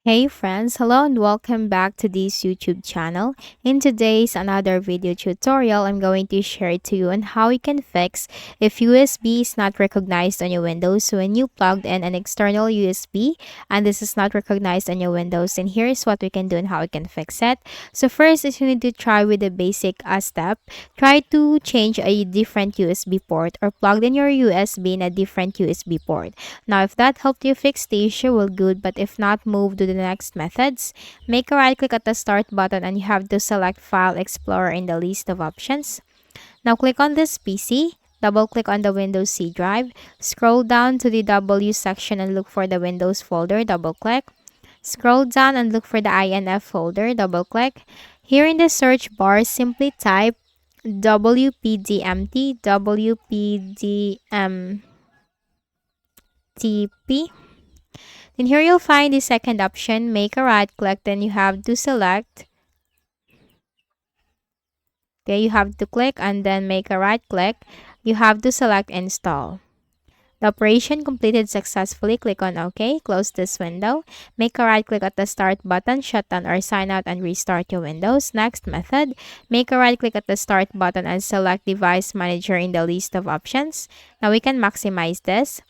Hey friends, hello and welcome back to this YouTube channel. In today's another video tutorial, I'm going to share to you on how you can fix if USB is not recognized on your Windows. So when you plugged in an external USB and this is not recognized on your Windows, and here's what we can do and how we can fix it. So first is you need to try with the basic step. Try to change a different USB port or plug in your USB in a different USB port. Now, if that helped you fix the issue, well, good. But if not, move to the next methods. Make a right click at the start button and you have to select File Explorer in the list of options. Now, click on this PC. Double click on the Windows C drive. Scroll down to the W section and look for the Windows folder. Double click. Scroll down and look for the INF folder. Double click. Here in the search bar, simply type WPDMT, WPDMTP. Then here you'll find the second option, make a right click, then you have to select. Okay, you have to click and then make a right click. You have to select install. The operation completed successfully. Click on OK. Close this window. Make a right click at the start button, shut down or sign out and restart your Windows. Next method, make a right click at the start button and select device manager in the list of options. Now we can maximize this.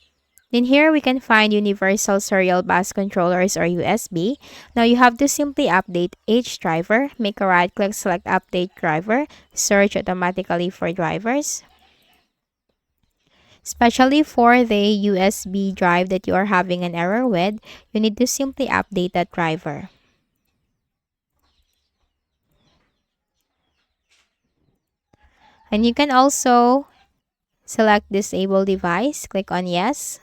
Then here we can find Universal Serial Bus Controllers or USB. Now you have to simply update each driver. Make a right click, select Update Driver. Search automatically for drivers. Especially for the USB drive that you are having an error with, you need to simply update that driver. And you can also select Disable Device. Click on Yes.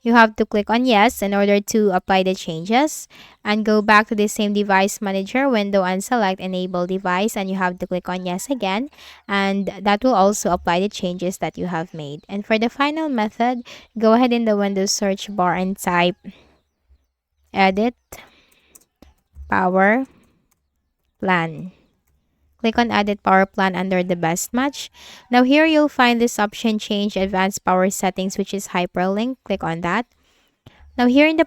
You have to click on yes in order to apply the changes and go back to the same device manager window and select enable device, and you have to click on yes again, and that will also apply the changes that you have made. And for the final method, go ahead in the Windows search bar and type edit power plan. Click on Edit Power Plan under the Best Match. Now here you'll find this option, Change Advanced Power Settings, which is Hyperlink. Click on that. Now here in the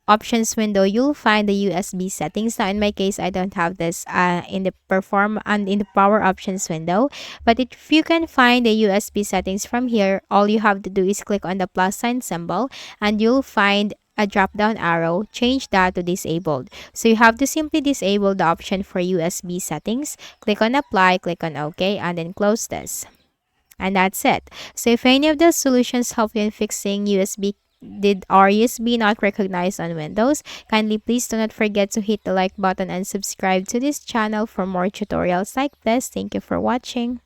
Options window, you'll find the USB settings. Now in my case, I don't have this in the Perform and in the Power Options window. But if you can find the USB settings from here, all you have to do is click on the plus sign symbol and you'll find a drop down arrow. Change that to disabled. So you have to simply disable the option for USB settings. Click on apply, click on OK, and then close this. And that's it. So if any of those solutions help you in fixing did our USB not recognize on Windows, kindly please do not forget to hit the like button and subscribe to this channel for more tutorials like this. Thank you for watching.